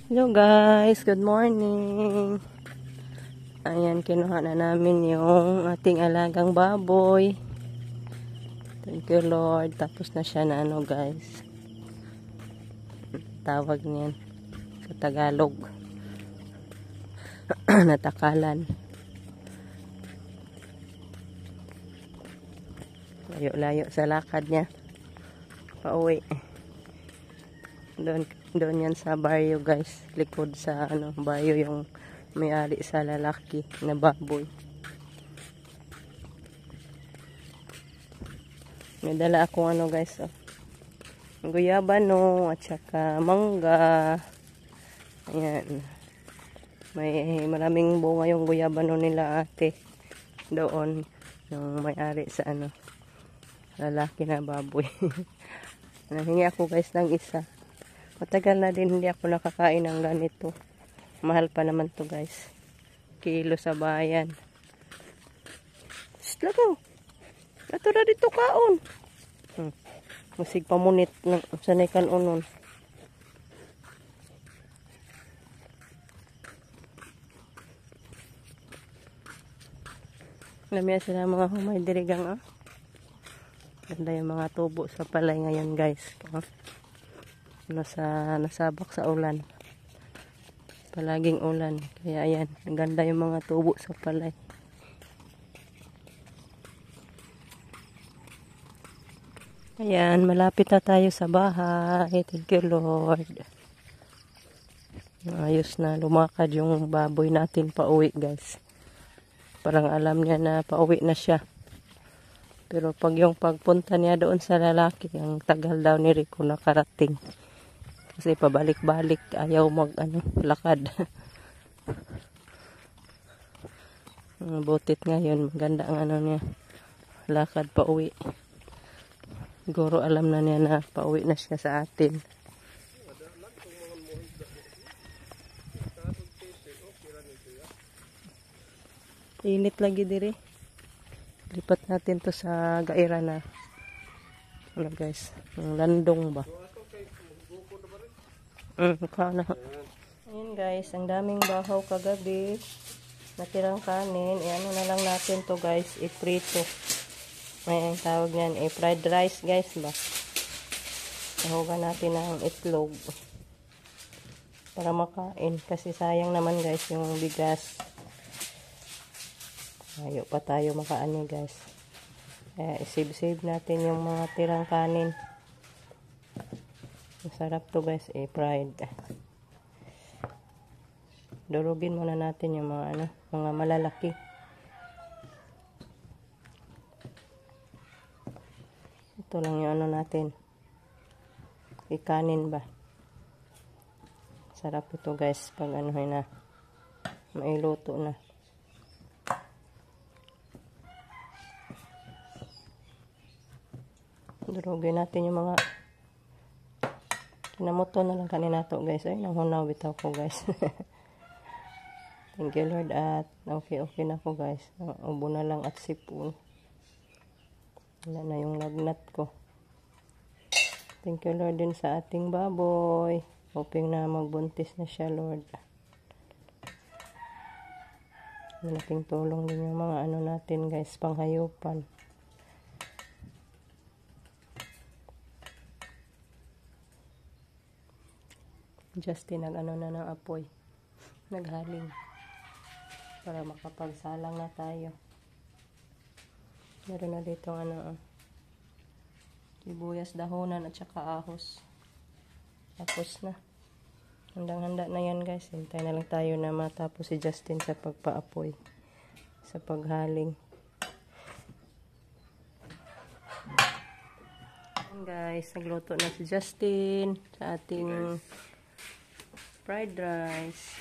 Hello guys, good morning. Ayan, kinuha na namin yung ating alagang baboy. Thank you Lord. Tapos na siya na guys. Tawag niyan sa Tagalog. Natakalan. Layo-layo sa lakad niya. Pauwi. Doon yan sa baryo guys. Likod sa baryo yung may-ari sa lalaki na baboy. May dala akong guys. Guyabano at saka mangga. Ayan. May maraming bunga yung guyabano nila ate. Doon. Yung may-ari sa lalaki na baboy. Nahingi ako guys ng isa. Matagal na din hindi ako nakakain ng ganito. Mahal pa naman to guys. Kilo sa bayan. Lagaw. Ato na dito kaon. Musig pamunit ng sanay kan unon. Lamia sila mga humay dirigang Ganda yung mga tubo sa palay ngayon guys. Nasabak sa ulan. Palaging ulan. Kaya ayan, ganda yung mga tubo sa palay. Ayan, malapit na tayo sa bahay. Thank you Lord. Ayos na lumakad yung baboy natin pauwi guys. Parang alam niya na pauwi na siya. Pero pag yung pagpunta niya doon sa lalaki, ang tagal daw ni Rico nakarating. Kasi pabalik-balik, ayaw lakad. Butit ngayon, maganda ang niya. Lakad pa uwi. Siguro alam na niya na pauwi na siya sa atin. Init lagi diri. Lipat natin to sa gaira na. Guys, ang landong ba? Ayan guys, ang daming bahaw kagabi. Natirang kanin. Na lang natin to guys, iprito. May ang tawag niyan, fried rice guys ba? Nahugan natin ng itlog. Para makain. Kasi sayang naman guys yung bigas. Ayaw pa tayo makaani guys. Kaya isave-save natin yung mga tirang kanin. Masarap to guys, fried. Durugin muna natin yung mga mga malalaki. Ito lang yung natin. Ikanin ba? Sarap ito guys pag na mailuto na. Durugin natin yung mga kinamuto na lang kanina to guys. Ay, nanghunaw bitaw ko guys. Thank you Lord at okay na ko guys. Ubo na lang at sipon. Wala na yung lagnat ko. Thank you Lord din sa ating baboy. Hoping na magbuntis na siya Lord. Malaking tulong din yung mga natin guys, panghayupan. Justin na ng apoy. Naghaling. Para makapagsalang na tayo. Meron na dito sibuyas, dahonan at saka ahos. Tapos na. Handang-handa na yan guys. Hintay na lang tayo na matapos si Justin sa pagpaapoy. Sa paghaling. Ayan guys, nagluto na si Justin sa ating fried rice.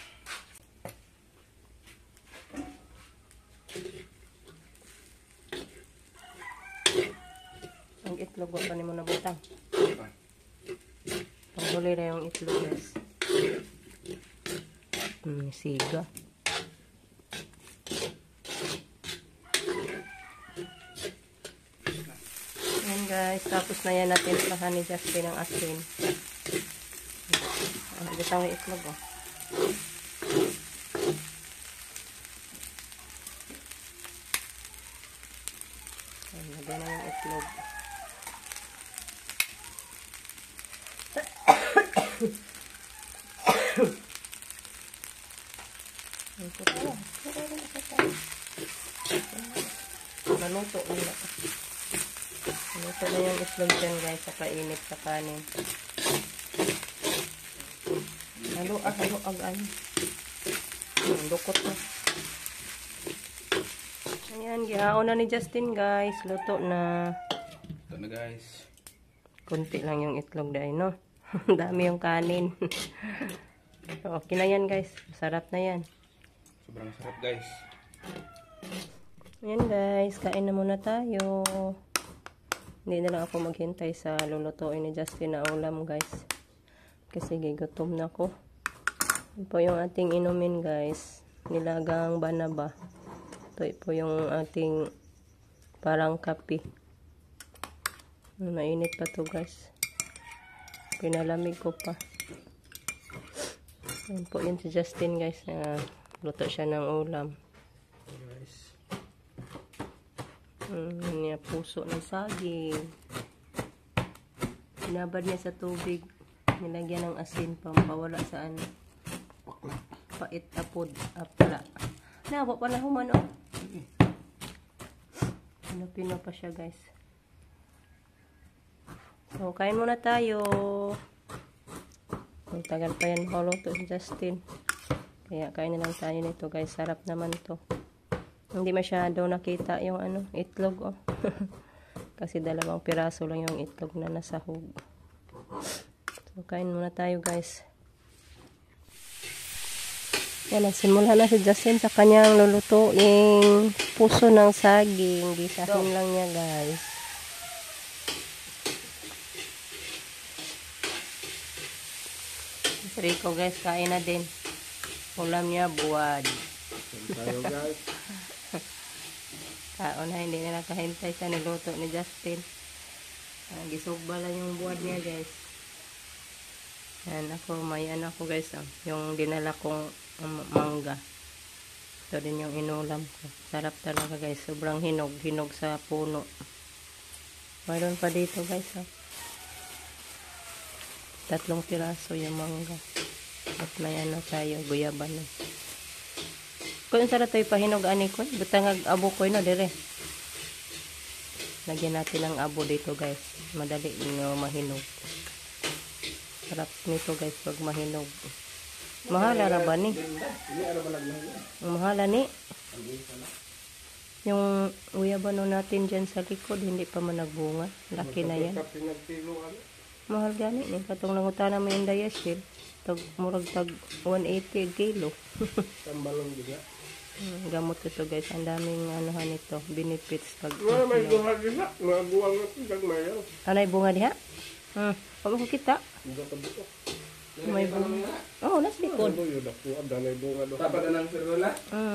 Ang itlog pa ni mo nabutang. Panghuli na yung itlog guys. Siga. Ayan guys, tapos na yan natin sa ni Justin ang asin. Ang bitang itlog Lagyan na yung itlog. Maluto na. Maluto na yung itlog dyan guys, sa kainit sa kanin. Halo-ag-ano. Lukot na. Ayan, gihaon na ni Justin guys. Luto na. Ito na guys. Kunti lang yung itlog dahil, no? Dami yung kanin. Okay na yan guys. Sarap na yan. Sobrang sarap guys. Ayan guys, kain na muna tayo. Hindi na lang ako maghintay sa lulutuin ni Justin na ulam guys. Kasi gutom na ako. Ito po yung ating inumin guys. Nilagang banaba. Ito po yung ating parang kape. Mainit pa to guys. Pinalamig ko pa. Ayan po yun si Justin guys. Luto siya ng ulam. Niya puso ng saging. Binabad niya sa tubig. Nilagyan ng asin pampawala sa ano. Pait apod. Apla. Nawa pala human oh. Pino pa siya guys. So, kain muna tayo. Ang tagal pa yan maluto si Justin. Kaya kain na lang tayo nito guys. Sarap naman to. Hindi masyado nakita yung ano, itlog oh. Kasi 2 piraso lang yung itlog na nasahog. So, kain muna tayo guys. Yan, nagsimula na si Justin sa kanyang lulutuing puso ng saging. Gisahin lang niya guys. Si Rico guys, kain na din. Ulam niya, buwad. Tayo guys. Kaon na, hindi nila kahintay sa niluto ni Justin. Gisugba lang yung buwad niya guys. Yan ako, may ano ko guys. Yung dinala kong mangga. Ito din yung inulam ko. Sarap talaga guys. Sobrang hinog. Hinog sa puno. Mayroon pa dito guys. 3 piraso yung mangga. At may ano tayo. Guyaban na. Kung sarap tayo pahinog ani ko. Butangag abo ko no dire. Lagyan natin ng abo dito guys. Madali nyo mahinog. Sarap nito guys pag mahinog. Mahala ra ba ni? Mahala ni. Yung uyabano natin dyan sa likod, hindi pa man nagbunga. Laki na yan. Mahal gani. Katong nangutana mo yung diasyl. Murag tag 180 kilo. Tambalong juga. Gamot ito guys. Ang daming anuhan ito. Benefits. Pag May bunga diha. Mga buwang ito. Gagmayaw. Anay bunga diha? Pag ako kita. May bunga. Oh, nas likod.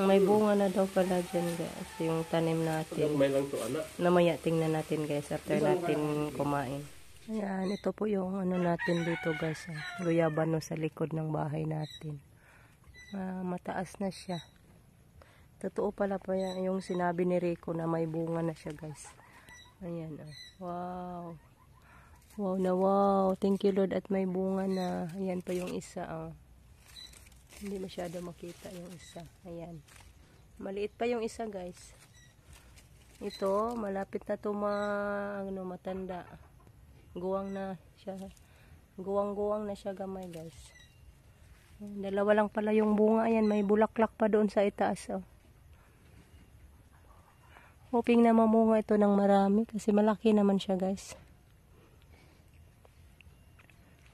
May bunga na daw pala dyan guys. Yung tanim natin. Namaya tingnan natin guys after natin kumain. Ayan, ito po yung ano natin dito guys. Guyabano sa likod ng bahay natin. Mataas na siya. Totoo pala pa yung sinabi ni Rico na may bunga na siya guys. Ayan. Wow. Wow na wow. Thank you Lord at may bunga na. Ayan pa yung isa. Hindi masyado makita yung isa. Ayan. Maliit pa yung isa guys. Ito, malapit na ito matanda. Guwang na siya. Guwang-guwang na siya gamay guys. 2 lang pala yung bunga. Ayan, may bulaklak pa doon sa itaas. Hoping na mamunga ito ng marami kasi malaki naman siya guys.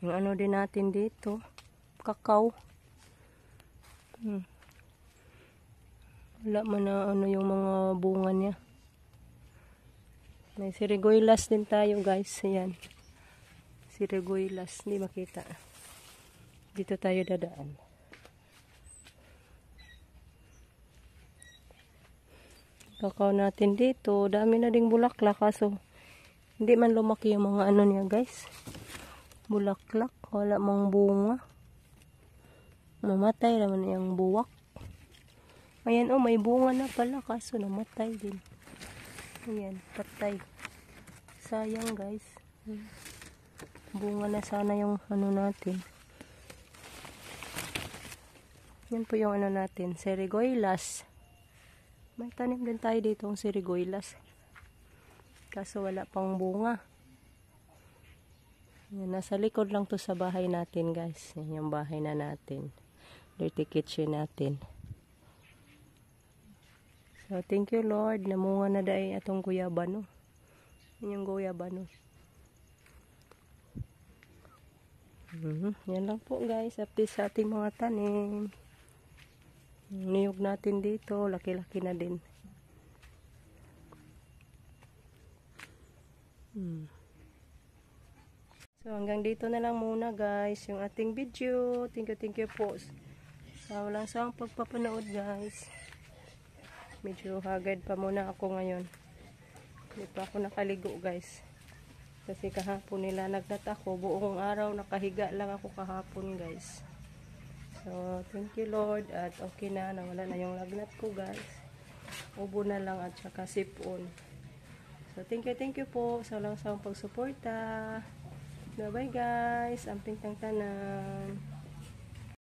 Yung ano din natin dito, kakao. Wala man na ano yung mga bunga niya. May siriguilas din tayo guys. Ayan. Siriguilas. Hindi makita. Dito tayo dadaan. Kakao natin dito. Dami na ding bulaklak. Kaso hindi man lumaki yung mga ano niya guys. Bulaklak. Wala mang bunga. Mamatay naman yung buwak. Ayan, oh, may bunga na pala, kaso namatay din. Ayan, patay. Sayang, guys. Bunga na sana yung ano natin. Yan po yung ano natin, Sirigoylas. May tanim din tayo dito ng Sirigoylas. Kaso wala pang bunga. Yan, nasa likod lang to sa bahay natin, guys. Yan yung bahay na natin. Dirty kitchen natin. So, thank you, Lord. Namunga na dahil atong guyabano. Yan yung guyabano. Yan lang po, guys. Update sa ating mga tanim. Niyog natin dito. Laki-laki na din. So, hanggang dito na lang muna, guys. Yung ating video. Thank you po. Sa walang sawang pagpapanood, guys. Medyo haggard pa muna ako ngayon. Hindi pa ako nakaligo, guys. Kasi kahapon nilalagnat ako. Buong araw nakahiga lang ako kahapon, guys. So, thank you, Lord. At okay na. Nawala na yung lagnat ko, guys. Ubo na lang at saka sipon. So, thank you po sa walang sawang pagsuporta. Bye-bye, guys. Amping tang tanan.